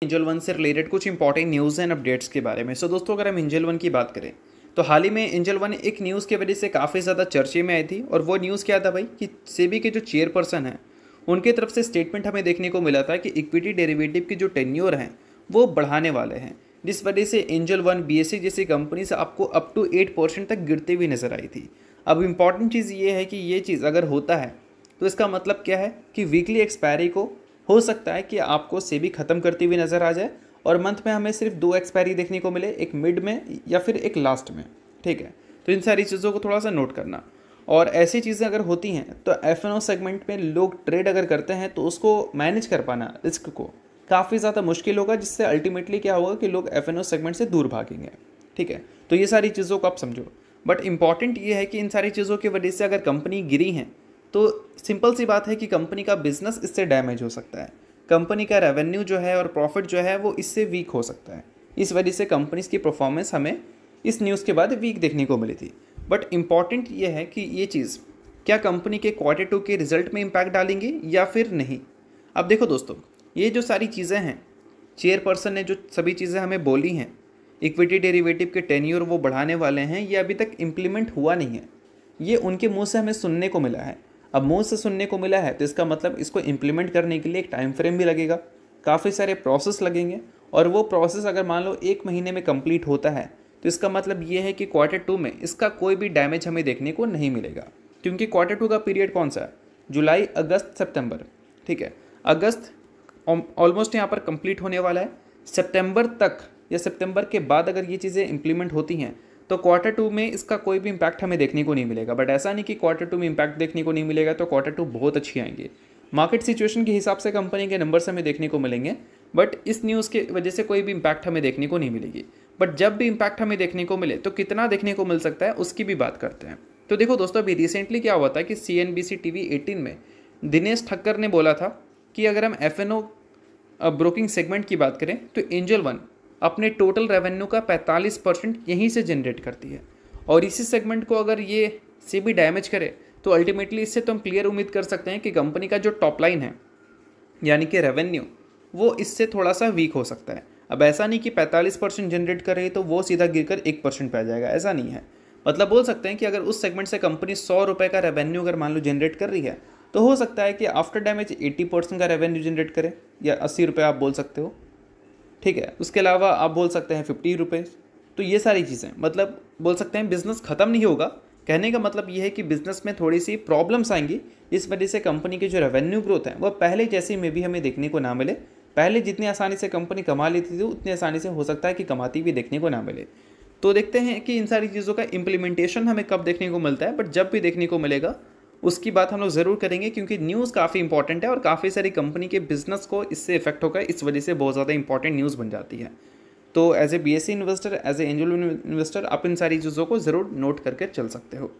Angel one से related कुछ important news and updates के बारे में। दोस्तों, अगर हम एंजल वन की बात करें तो हाल ही में एंजल वन एक न्यूज़ की वजह से काफ़ी ज़्यादा चर्चे में आई थी। और वो न्यूज़ क्या था भाई कि सेबी के जो चेयरपर्सन हैं उनके तरफ से स्टेटमेंट हमें देखने को मिला था कि इक्विटी डेरिवेटिव की जो टेन्योर हैं वो बढ़ाने वाले हैं, जिस वजह से एंजल वन बीएससी जैसी कंपनी से आपको अप टू 8% तक गिरते हुए नजर आई थी। अब इंपॉर्टेंट चीज़ ये है कि ये चीज़ अगर होता है तो इसका मतलब क्या है कि वीकली एक्सपायरी को हो सकता है कि आपको सेबी ख़त्म करती हुई नज़र आ जाए और मंथ में हमें सिर्फ 2 एक्सपायरी देखने को मिले, एक मिड में या फिर एक लास्ट में। ठीक है, तो इन सारी चीज़ों को थोड़ा सा नोट करना। और ऐसी चीज़ें अगर होती हैं तो एफ सेगमेंट में लोग ट्रेड अगर करते हैं तो उसको मैनेज कर पाना रिस्क को काफ़ी ज़्यादा मुश्किल होगा, जिससे अल्टीमेटली क्या होगा कि लोग एफ सेगमेंट से दूर भागेंगे। ठीक है, तो ये सारी चीज़ों को आप समझो। बट इंपॉर्टेंट ये है कि इन सारी चीज़ों की वजह से अगर कंपनी गिरी है तो सिंपल सी बात है कि कंपनी का बिजनेस इससे डैमेज हो सकता है, कंपनी का रेवेन्यू जो है और प्रॉफिट जो है वो इससे वीक हो सकता है। इस वजह से कंपनीज की परफॉर्मेंस हमें इस न्यूज़ के बाद वीक देखने को मिली थी। बट इम्पॉर्टेंट ये है कि ये चीज़ क्या कंपनी के Q2 के रिजल्ट में इम्पैक्ट डालेंगे या फिर नहीं। अब देखो दोस्तों, ये जो सारी चीज़ें हैं, चेयरपर्सन ने जो सभी चीज़ें हमें बोली हैं, इक्विटी डेरिवेटिव के टेन्योर वो बढ़ाने वाले हैं, ये अभी तक इम्प्लीमेंट हुआ नहीं है। ये उनके मुंह से हमें सुनने को मिला है। अब मुंह से सुनने को मिला है तो इसका मतलब इसको इम्प्लीमेंट करने के लिए एक टाइम फ्रेम भी लगेगा, काफ़ी सारे प्रोसेस लगेंगे। और वो प्रोसेस अगर मान लो 1 महीने में कंप्लीट होता है तो इसका मतलब ये है कि Q2 में इसका कोई भी डैमेज हमें देखने को नहीं मिलेगा, क्योंकि Q2 का पीरियड कौन सा है? जुलाई, अगस्त, सितंबर। ठीक है, अगस्त ऑलमोस्ट यहाँ पर कंप्लीट होने वाला है। सितंबर तक या सितंबर के बाद अगर ये चीज़ें इंप्लीमेंट होती हैं तो Q2 में इसका कोई भी इम्पैक्ट हमें देखने को नहीं मिलेगा। बट ऐसा नहीं कि Q2 में इम्पैक्ट देखने को नहीं मिलेगा तो Q2 बहुत अच्छी आएंगे। मार्केट सिचुएशन के हिसाब से कंपनी के नंबर्स हमें देखने को मिलेंगे, बट इस न्यूज़ की वजह से कोई भी इम्पैक्ट हमें देखने को नहीं मिलेगी। बट जब भी इम्पैक्ट हमें देखने को मिले तो कितना देखने को मिल सकता है उसकी भी बात करते हैं। तो देखो दोस्तों, अभी रिसेंटली क्या हुआ था कि CNBC TV 18 में दिनेश ठक्कर ने बोला था कि अगर हम F&O ब्रोकिंग सेगमेंट की बात करें तो एंजल वन अपने टोटल रेवेन्यू का 45% यहीं से जनरेट करती है। और इसी सेगमेंट को अगर ये सेबी डैमेज करे तो अल्टीमेटली इससे तो हम क्लियर उम्मीद कर सकते हैं कि कंपनी का जो टॉप लाइन है यानी कि रेवेन्यू वो इससे थोड़ा सा वीक हो सकता है। अब ऐसा नहीं कि 45% जनरेट कर रही है तो वो सीधा गिरकर 1% पे आ जाएगा, ऐसा नहीं है। मतलब बोल सकते हैं कि अगर उस सेगमेंट से कंपनी 100 रुपये का रेवेन्यू अगर मान लो जनरेट कर रही है तो हो सकता है कि आफ्टर डैमेज 80% का रेवेन्यू जनरेट करे, या 80 रुपये आप बोल सकते हो। ठीक है, उसके अलावा आप बोल सकते हैं 50 रुपये। तो ये सारी चीज़ें मतलब बोल सकते हैं बिज़नेस ख़त्म नहीं होगा। कहने का मतलब ये है कि बिज़नेस में थोड़ी सी प्रॉब्लम्स आएंगी, इस वजह से कंपनी की जो रेवेन्यू ग्रोथ है वो पहले जैसी में भी हमें देखने को ना मिले। पहले जितनी आसानी से कंपनी कमा लेती थी उतनी आसानी से हो सकता है कि कमाती भी देखने को ना मिले। तो देखते हैं कि इन सारी चीज़ों का इम्प्लीमेंटेशन हमें कब देखने को मिलता है। बट जब भी देखने को मिलेगा उसकी बात हम लोग ज़रूर करेंगे, क्योंकि न्यूज़ काफ़ी इंपॉर्टेंट है और काफ़ी सारी कंपनी के बिजनेस को इससे इफेक्ट होगा। इस वजह से बहुत ज़्यादा इंपॉर्टेंट न्यूज़ बन जाती है। तो as a BSC investor, as a angel investor, आप इन सारी चीज़ों को ज़रूर नोट करके चल सकते हो।